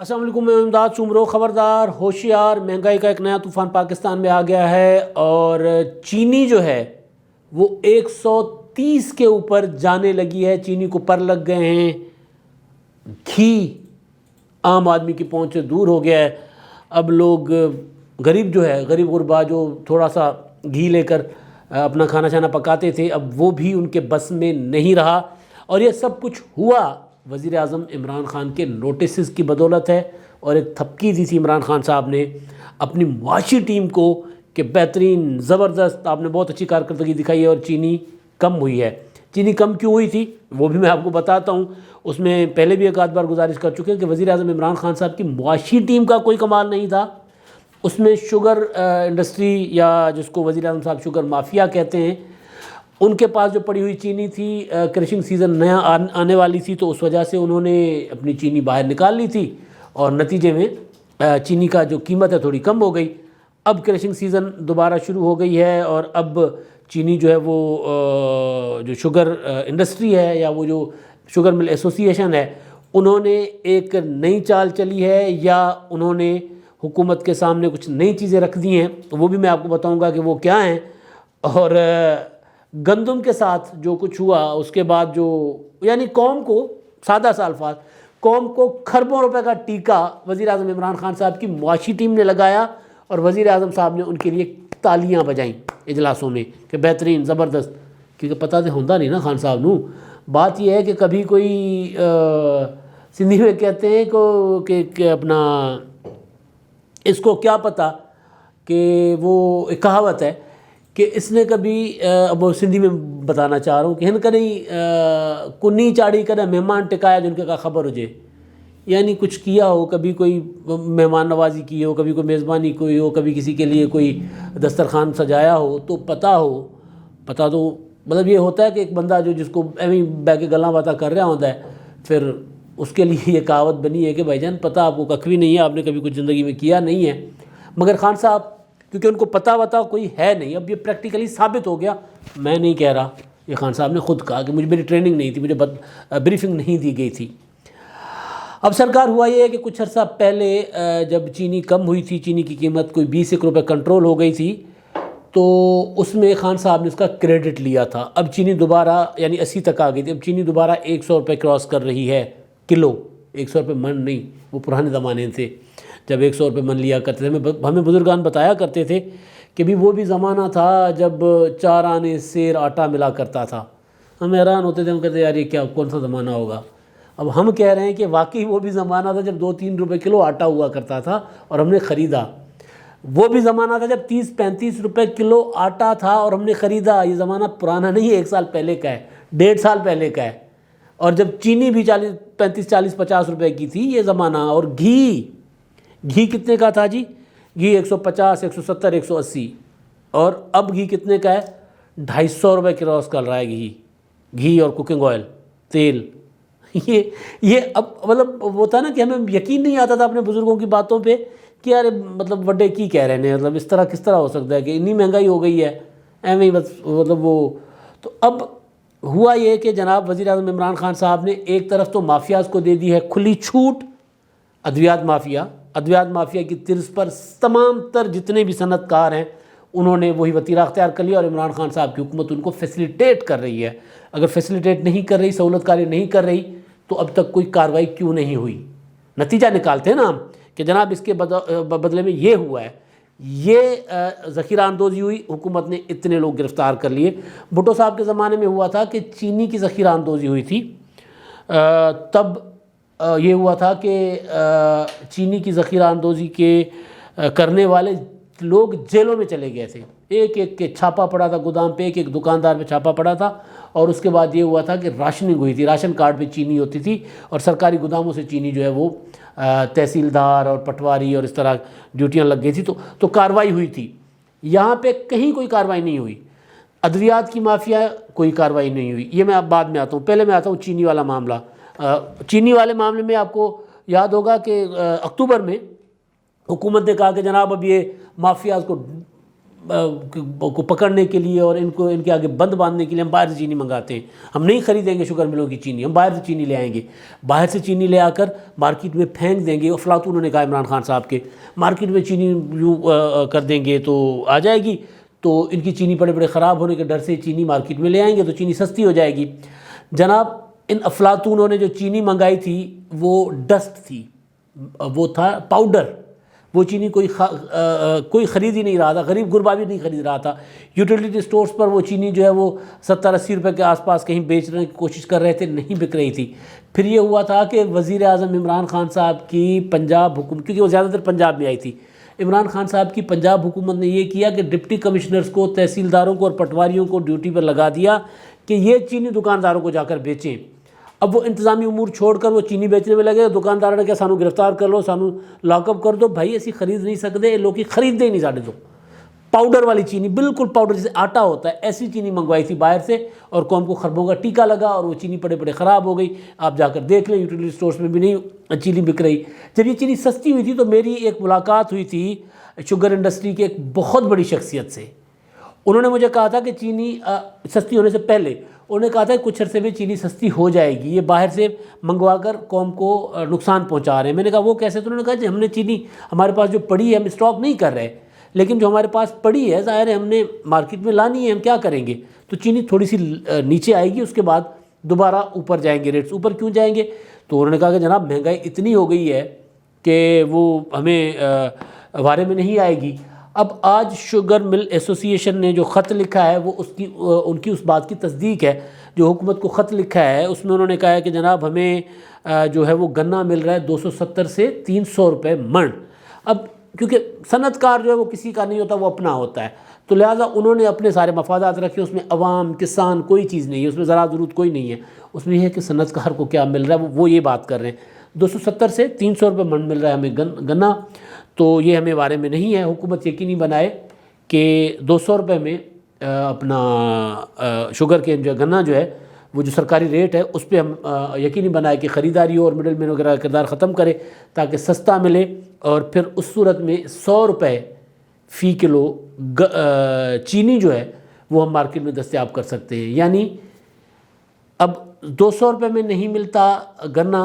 السلام علیکم، میں امداد سمرو۔ خبردار، ہوشیار، مہنگائی کا ایک نیا طوفان پاکستان میں آ گیا ہے اور چینی جو ہے وہ 130 کے اوپر جانے لگی ہے۔ چینی کو پر لگ گئے ہیں۔ گھی عام آدمی کی پہنچ سے دور ہو گیا ہے۔ اب لوگ غریب جو ہے، غریب غربا جو تھوڑا سا گھی لے کر اپنا کھانا چھانا پکاتے تھے، اب وہ بھی ان کے بس میں نہیں رہا۔ اور یہ سب کچھ ہوا وزیر اعظم عمران خان کے نوٹسز کی بدولت ہے۔ اور ایک تھپکی دی تھی عمران خان صاحب نے اپنی معاشی ٹیم کو کہ بہترین، زبردست، آپ نے بہت اچھی کارکردگی دکھائی ہے اور چینی کم ہوئی ہے۔ چینی کم کیوں ہوئی تھی وہ بھی میں آپ کو بتاتا ہوں۔ اس میں پہلے بھی ایک آدھ بار گزارش کر چکے ہیں کہ وزیر اعظم عمران خان صاحب کی معاشی ٹیم کا کوئی کمال نہیں تھا۔ اس میں شوگر انڈسٹری، یا جس کو وزیر اعظم صاحب شوگر مافیا کہتے ہیں، ان کے پاس جو پڑی ہوئی چینی تھی، کرشنگ سیزن نیا آنے والی تھی، تو اس وجہ سے انہوں نے اپنی چینی باہر نکال لی تھی اور نتیجے میں چینی کا جو قیمت ہے تھوڑی کم ہو گئی۔ اب کرشنگ سیزن دوبارہ شروع ہو گئی ہے اور اب چینی جو ہے وہ جو شوگر انڈسٹری ہے یا وہ جو شوگر مل ایسوسی ایشن ہے، انہوں نے ایک نئی چال چلی ہے یا انہوں نے حکومت کے سامنے کچھ نئی چیزیں رکھ دی ہیں، وہ بھی میں آپ کو بتاؤں گا کہ وہ کیا ہیں۔ اور گندم کے ساتھ جو کچھ ہوا اس کے بعد جو، یعنی قوم کو، سادہ سا الفاظ، قوم کو کھربوں روپے کا ٹیکہ وزیر اعظم عمران خان صاحب کی معاشی ٹیم نے لگایا اور وزیر اعظم صاحب نے ان کے لیے تالیاں بجائیں اجلاسوں میں کہ بہترین، زبردست۔ کیونکہ پتہ تو ہوتا نہیں نا خان صاحب نو۔ بات یہ ہے کہ کبھی کوئی سندھی میں کہتے ہیں کہ اپنا اس کو کیا پتہ، کہ وہ ایک کہاوت ہے کہ اس نے کبھی، اب سندھی میں بتانا چاہ رہا ہوں کہ ہن کہیں کنی چاڑی کرے مہمان ٹکایا جن کے کا خبر ہو جائے، یعنی کچھ کیا ہو، کبھی کوئی مہمان نوازی کی ہو، کبھی کوئی میزبانی کوئی ہو، کبھی کسی کے لیے کوئی دسترخوان سجایا ہو تو پتہ ہو۔ پتہ تو مطلب یہ ہوتا ہے کہ ایک بندہ جو جس کو ایویں بہ کے گلاں باتیں کر رہا ہوتا ہے، پھر اس کے لیے یہ کہاوت بنی ہے کہ بھائی جان پتہ آپ کو ککھ بھی نہیں ہے، آپ نے کبھی کچھ زندگی میں کیا نہیں ہے۔ مگر خان صاحب کیونکہ ان کو پتہ وتا کوئی ہے نہیں، اب یہ پریکٹیکلی ثابت ہو گیا۔ میں نہیں کہہ رہا، یہ خان صاحب نے خود کہا کہ میری ٹریننگ نہیں تھی، مجھے بریفنگ نہیں دی گئی تھی۔ اب سرکار ہوا یہ ہے کہ کچھ عرصہ پہلے جب چینی کم ہوئی تھی، چینی کی قیمت کوئی 20 روپے کنٹرول ہو گئی تھی، تو اس میں خان صاحب نے اس کا کریڈٹ لیا تھا۔ اب چینی دوبارہ یعنی 80 تک آ گئی تھی، اب چینی دوبارہ 100 روپے کراس کر رہی ہے کلو۔ 100 روپے من نہیں، وہ پرانے زمانے سے جب 100 روپے من لیا کرتے تھے، ہمیں بزرگان بتایا کرتے تھے کہ بھی وہ بھی زمانہ تھا جب 4 آنے سیر آٹا ملا کرتا تھا۔ ہم حیران ہوتے تھے، ہم کہتے یار یہ کیا، کون سا زمانہ ہوگا؟ اب ہم کہہ رہے ہیں کہ واقعی وہ بھی زمانہ تھا جب 2-3 روپے کلو آٹا ہوا کرتا تھا اور ہم نے خریدا۔ وہ بھی زمانہ تھا جب 30-35 روپے کلو آٹا تھا اور ہم نے خریدا۔ یہ زمانہ پرانا نہیں ہے، 1 سال پہلے کا ہے، 1.5 سال پہلے کا ہے۔ اور جب چینی بھی 35-40-50 روپے کی تھی یہ زمانہ۔ اور گھی کتنے کا تھا جی؟ گھی 150، 170، 180۔ اور اب گھی کتنے کا ہے؟ 250 روپے کراس کر رہا ہے گھی اور کوکنگ آئل، تیل۔ یہ اب مطلب وہ تھا نا کہ ہمیں یقین نہیں آتا تھا اپنے بزرگوں کی باتوں پہ کہ یار مطلب وڈے کی کہہ رہے ہیں، مطلب اس طرح کس طرح ہو سکتا ہے کہ اتنی مہنگائی ہو گئی ہے ایویں ہی، بس مطلب وہ۔ تو اب ہوا یہ کہ جناب وزیر اعظم عمران خان صاحب نے ایک طرف تو مافیاز کو دے دی ہے کھلی چھوٹ، ادویات مافیا کی طرز پر تمام تر جتنے بھی صنعت کار ہیں انہوں نے وہی وتیرہ اختیار کر لیا، اور عمران خان صاحب کی حکومت ان کو فیسیلیٹیٹ کر رہی ہے۔ اگر فیسیلیٹیٹ نہیں کر رہی، سہولت کاری نہیں کر رہی، تو اب تک کوئی کارروائی کیوں نہیں ہوئی؟ نتیجہ نکالتے ہیں نا ہم کہ جناب اس کے بدلے میں یہ ہوا ہے، یہ ذخیرہ اندوزی ہوئی، حکومت نے اتنے لوگ گرفتار کر لیے۔ بھٹو صاحب کے زمانے میں ہوا تھا کہ چینی کی ذخیرہ اندوزی ہوئی تھی، تب یہ ہوا تھا کہ چینی کی ذخیرہ اندوزی کے کرنے والے لوگ جیلوں میں چلے گئے تھے۔ ایک کے چھاپا پڑا تھا گودام پہ، ایک دکاندار پہ چھاپا پڑا تھا۔ اور اس کے بعد یہ ہوا تھا کہ راشننگ ہوئی تھی، راشن کارڈ پہ چینی ہوتی تھی، اور سرکاری گوداموں سے چینی جو ہے وہ تحصیلدار اور پٹواری اور اس طرح ڈیوٹیاں لگ گئی تھی، تو کارروائی ہوئی تھی۔ یہاں پہ کہیں کوئی کارروائی نہیں ہوئی۔ ادویات کی مافیا کوئی کارروائی نہیں ہوئی۔ یہ میں اب بعد میں آتا ہوں، پہلے میں آتا ہوں چینی والا معاملہ۔ چینی والے معاملے میں آپ کو یاد ہوگا کہ اکتوبر میں حکومت نے کہا کہ جناب اب یہ مافیاز کو کو پکڑنے کے لیے اور ان کے آگے بند باندھنے کے لیے ہم باہر سے چینی منگاتے ہیں. ہم نہیں خریدیں گے شوگر ملوں کی چینی, ہم باہر سے چینی لے آئیں گے. باہر سے چینی لے آ کر مارکیٹ میں پھینک دیں گے. افلاطون انہوں نے کہا عمران خان صاحب کے مارکیٹ میں چینی یوں کر دیں گے تو آ جائے گی, تو ان کی چینی بڑے خراب ہونے کے ڈر سے چینی مارکیٹ میں لے آئیں گے تو چینی سستی ہو جائے گی. جناب ان افلاطونوں نے جو چینی منگائی تھی وہ ڈسٹ تھی, وہ تھا پاؤڈر. وہ چینی کوئی خرید ہی نہیں رہا تھا, غریب غربا بھی نہیں خرید رہا تھا. یوٹیلیٹی سٹورز پر وہ چینی جو ہے وہ 70-80 روپے کے آس پاس کہیں بیچنے کی کوشش کر رہے تھے, نہیں بک رہی تھی. پھر یہ ہوا تھا کہ وزیر اعظم عمران خان صاحب کی پنجاب حکومت, کیونکہ وہ زیادہ تر پنجاب میں آئی تھی, عمران خان صاحب کی پنجاب حکومت نے یہ کیا کہ ڈپٹی کمشنرز کو, تحصیلداروں کو اور پٹواریوں کو ڈیوٹی پر لگا دیا کہ یہ چینی دکانداروں کو جا کر بیچیں. اب وہ انتظامی امور چھوڑ کر وہ چینی بیچنے میں لگے. دکاندار نے کہا سانو گرفتار کر لو, سانو لاک اپ کر دو. بھائی ایسی خرید نہیں سکتے, لوگ خریدتے ہی نہیں ساڑھے. تو پاؤڈر والی چینی, بالکل پاؤڈر جیسے آٹا ہوتا ہے, ایسی چینی منگوائی تھی باہر سے, اور قوم کو خربوں کا ٹیکا لگا اور وہ چینی پڑے خراب ہو گئی. آپ جا کر دیکھ لیں, یوٹیلیٹی سٹورز میں بھی نہیں چینی بک رہی. جب یہ چینی سستی ہوئی تھی تو میری ایک ملاقات ہوئی تھی شوگر انڈسٹری کے ایک بہت بڑی شخصیت سے. انہوں نے مجھے کہا تھا کہ چینی سستی ہونے سے پہلے انہوں نے کہا تھا کہ کچھ عرصے میں چینی سستی ہو جائے گی, یہ باہر سے منگوا کر قوم کو نقصان پہنچا رہے ہیں. میں نے کہا وہ کیسے؟ تو انہوں نے کہا کہ ہم نے چینی ہمارے پاس جو پڑی ہے ہم اسٹاک نہیں کر رہے, لیکن جو ہمارے پاس پڑی ہے ظاہر ہے ہم نے مارکیٹ میں لانی ہے, ہم کیا کریں گے. تو چینی تھوڑی سی نیچے آئے گی, اس کے بعد دوبارہ اوپر جائیں گے, ریٹس اوپر کیوں جائیں گے. تو انہوں نے کہا کہ جناب مہنگائی اتنی ہو گئی ہے کہ وہ ہمیں وارے میں نہیں آئے گی. اب آج شوگر مل ایسوسی ایشن نے جو خط لکھا ہے وہ ان کی اس بات کی تصدیق ہے. جو حکومت کو خط لکھا ہے اس میں انہوں نے کہا ہے کہ جناب ہمیں جو ہے وہ گنا مل رہا ہے 270 سے 300 روپے من. اب کیونکہ صنعت کار جو ہے وہ کسی کا نہیں ہوتا, وہ اپنا ہوتا ہے, تو لہٰذا انہوں نے اپنے سارے مفادات رکھے. اس میں عوام کسان کوئی چیز نہیں ہے, اس میں زراعت ضرورت کوئی نہیں ہے. اس میں یہ ہے کہ صنعت کار کو کیا مل رہا ہے وہ یہ بات کر رہے ہیں. 270 سے 300 روپے من مل رہا ہے ہمیں گنا, تو یہ ہمیں بارے میں نہیں ہے. حکومت یقینی بنائے کہ 200 روپے میں اپنا شوگر کے جو گنا جو ہے وہ جو سرکاری ریٹ ہے اس پہ ہم یقینی بنائے کہ خریداری ہو اور مڈل مین وغیرہ کا کردار ختم کرے تاکہ سستا ملے. اور پھر اس صورت میں 100 روپے فی کلو چینی جو ہے وہ ہم مارکیٹ میں دستیاب کر سکتے ہیں. یعنی اب 200 روپے میں نہیں ملتا گنا,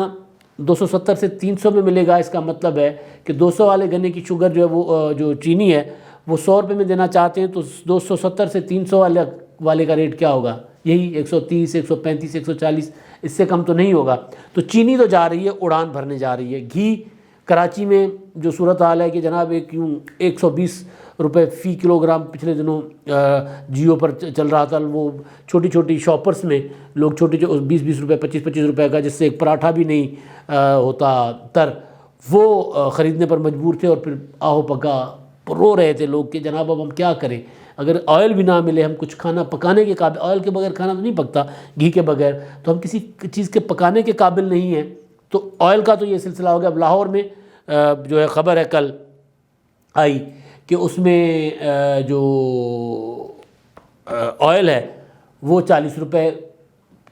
270 سے 300 میں ملے گا. اس کا مطلب ہے کہ 200 والے گنے کی شوگر جو ہے وہ جو چینی ہے وہ 100 روپے میں دینا چاہتے ہیں, تو 270 سے 300 والے کا ریٹ کیا ہوگا؟ یہی 130, 135, 140, اس سے کم تو نہیں ہوگا. تو چینی تو جا رہی ہے, اڑان بھرنے جا رہی ہے. گھی کراچی میں جو صورتحال ہے کہ جناب 120 روپے فی کلو گرام پچھلے دنوں جیو پر چل رہا تھا. وہ چھوٹی چھوٹی شاپرز میں لوگ 20 روپے 25 روپے کا, جس سے ایک پراٹھا بھی نہیں ہوتا تر, وہ خریدنے پر مجبور تھے. اور پھر آہو پکا رو رہے تھے لوگ کہ جناب اب ہم کیا کریں, اگر آئل بھی نہ ملے, ہم کچھ کھانا پکانے کے قابل, آئل کے بغیر کھانا تو نہیں پکتا, گھی کے بغیر, تو ہم کسی چیز کے پکانے کے قابل نہیں ہیں. تو آئل کا تو یہ سلسلہ ہو گیا. اب لاہور میں جو ہے خبر ہے کل آئی کہ اس میں جو آئل ہے وہ 40 روپے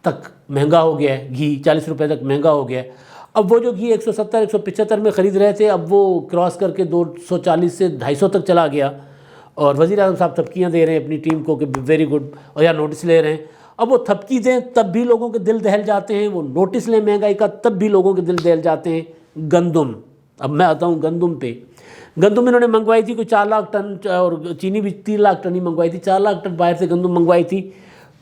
تک مہنگا ہو گیا ہے, گھی 40 روپے تک مہنگا ہو گیا ہے. اب وہ جو گھی 170 175 میں خرید رہے تھے, اب وہ کراس کر کے 240 سے 250 تک چلا گیا. اور وزیر اعظم صاحب تھپکیاں دے رہے ہیں اپنی ٹیم کو کہ ویری گڈ, اور یا نوٹس لے رہے ہیں. اب وہ تھپکی دیں تب بھی لوگوں کے دل دہل جاتے ہیں, وہ نوٹس لیں مہنگائی کا تب بھی لوگوں کے دل دہل جاتے ہیں. گندم, اب میں آتا ہوں گندم پہ. گندم انہوں نے منگوائی تھی کوئی 4 لاکھ ٹن, اور چینی بھی 3 لاکھ ٹن ہی منگوائی تھی. 4 لاکھ ٹن باہر سے گندم منگوائی تھی.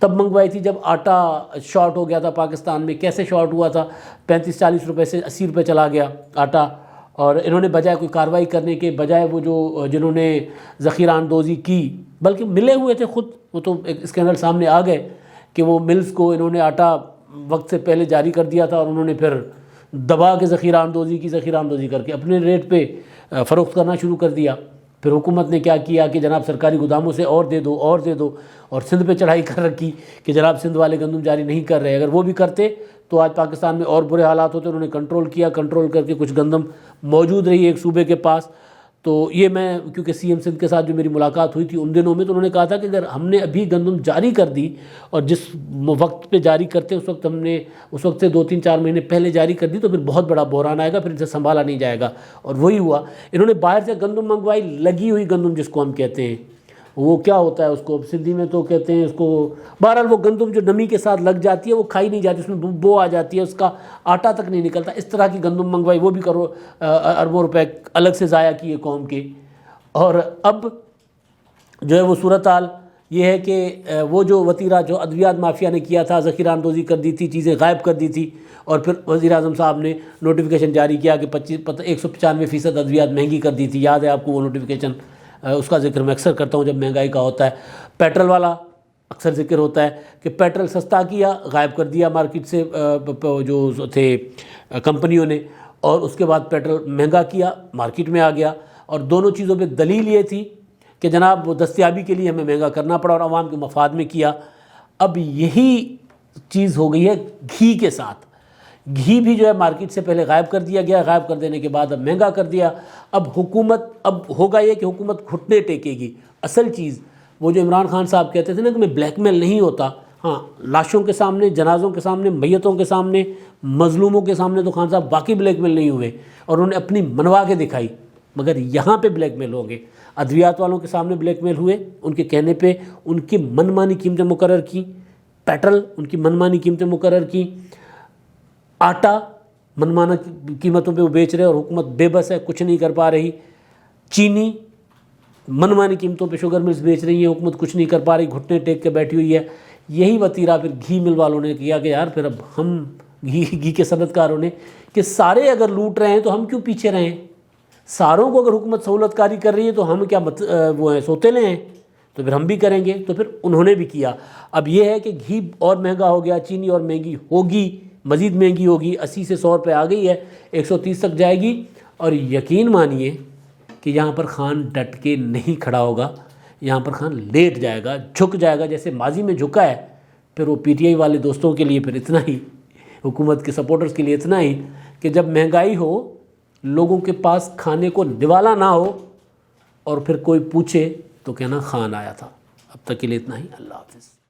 تب منگوائی تھی جب آٹا شارٹ ہو گیا تھا پاکستان میں. کیسے شارٹ ہوا تھا؟ 35-40 روپے سے 80 روپے چلا گیا آٹا. اور انہوں نے بجائے کوئی کارروائی کرنے کے بجائے, وہ جو جنہوں نے ذخیرہ اندوزی کی, بلکہ ملے ہوئے تھے خود, وہ تو ایک اسکینڈل سامنے آ گئے کہ وہ ملز کو انہوں نے آٹا وقت سے پہلے جاری کر دیا تھا, اور انہوں نے پھر دبا کے ذخیرہ اندوزی کر کے اپنے ریٹ پہ فروخت کرنا شروع کر دیا. پھر حکومت نے کیا کیا کہ جناب سرکاری گوداموں سے اور دے دو, اور سندھ پہ چڑھائی کر رکھی کہ جناب سندھ والے گندم جاری نہیں کر رہے. اگر وہ بھی کرتے تو آج پاکستان میں اور برے حالات ہوتے. انہوں نے کنٹرول کر کے کچھ گندم موجود رہی ایک صوبے کے پاس. تو یہ میں کیونکہ سی ایم سندھ کے ساتھ جو میری ملاقات ہوئی تھی ان دنوں میں, تو انہوں نے کہا تھا کہ اگر ہم نے ابھی گندم جاری کر دی, اور جس وقت پہ جاری کرتے اس وقت سے 2-3-4 مہینے پہلے جاری کر دی, تو پھر بہت بڑا بحران آئے گا, پھر ان سے سنبھالا نہیں جائے گا. اور وہی ہوا. انہوں نے باہر سے گندم منگوائی, لگی ہوئی گندم جس کو ہم کہتے ہیں, وہ کیا ہوتا ہے اس کو سندھی میں تو کہتے ہیں اس کو، بہرحال وہ گندم جو نمی کے ساتھ لگ جاتی ہے وہ کھائی نہیں جاتی، اس میں بو آ جاتی ہے، اس کا آٹا تک نہیں نکلتا، اس طرح کی گندم منگوائی، وہ بھی کرو اربوں روپے الگ سے ضائع کیے قوم کے۔ اور اب جو ہے وہ صورتحال یہ ہے کہ وہ جو وطیرہ جو ادویات مافیا نے کیا تھا، ذخیرہ اندوزی کر دی تھی، چیزیں غائب کر دی تھی، اور پھر وزیر اعظم صاحب نے نوٹیفیکیشن جاری کیا کہ 195% ادویات مہنگی کر دی تھی، یاد ہے آپ کو وہ نوٹیفیکیشن، اس کا ذکر میں اکثر کرتا ہوں جب مہنگائی کا ہوتا ہے۔ پیٹرول والا اکثر ذکر ہوتا ہے کہ پیٹرول سستا کیا، غائب کر دیا مارکیٹ سے جو تھے کمپنیوں نے، اور اس کے بعد پیٹرول مہنگا کیا، مارکیٹ میں آ گیا، اور دونوں چیزوں پہ دلیل یہ تھی کہ جناب وہ دستیابی کے لیے ہمیں مہنگا کرنا پڑا اور عوام کے مفاد میں کیا۔ اب یہی چیز ہو گئی ہے گھی کے ساتھ، گھی بھی جو ہے مارکیٹ سے پہلے غائب کر دیا گیا، غائب کر دینے کے بعد اب مہنگا کر دیا۔ اب حکومت، اب ہوگا یہ کہ حکومت گھٹنے ٹیکے گی۔ اصل چیز وہ جو عمران خان صاحب کہتے تھے نا کہ میں بلیک میل نہیں ہوتا، ہاں لاشوں کے سامنے، جنازوں کے سامنے، میتوں کے سامنے، مظلوموں کے سامنے تو خان صاحب واقعی بلیک میل نہیں ہوئے، اور انہوں نے اپنی منوا کے دکھائی، مگر یہاں پہ بلیک میل ہوں گے۔ ادویات والوں کے سامنے بلیک میل ہوئے، ان کے کہنے پہ ان کی من مانی قیمتیں مقرر کی، پیٹرول ان کی من مانی قیمتیں مقرر کی، آٹا من مانا قیمتوں پہ وہ بیچ رہے اور حکومت بے بس ہے، کچھ نہیں کر پا رہی، چینی من مانی قیمتوں پہ شوگر ملز بیچ رہی ہیں، حکومت کچھ نہیں کر پا رہی، گھٹنے ٹیک کے بیٹھی ہوئی ہے۔ یہی وطیرہ پھر گھی مل والوں نے کیا کہ یار پھر اب ہم گھی کے صنعت کاروں نے کہ سارے اگر لوٹ رہے ہیں تو ہم کیوں پیچھے رہیں، ساروں کو اگر حکومت سہولت کاری کر رہی ہے تو ہم کیا وہ ہیں سوتیلے ہیں، تو پھر ہم بھی کریں گے۔ تو پھر انہوں نے بھی کیا۔ اب یہ ہے کہ گھی اور مہنگا ہو گیا، چینی اور مہنگی ہوگی، مزید مہنگی ہوگی، 80 سے 100 روپے آ گئی ہے، 130 تک جائے گی۔ اور یقین مانیے کہ یہاں پر خان ڈٹ کے نہیں کھڑا ہوگا، یہاں پر خان لیٹ جائے گا، جھک جائے گا، جیسے ماضی میں جھکا ہے۔ پھر وہ پی ٹی آئی والے دوستوں کے لیے پھر اتنا ہی، حکومت کے سپورٹرز کے لیے اتنا ہی کہ جب مہنگائی ہو، لوگوں کے پاس کھانے کو نوالا نہ ہو، اور پھر کوئی پوچھے تو کہنا خان آیا تھا۔ اب تک کے لیے اتنا ہی، اللہ حافظ۔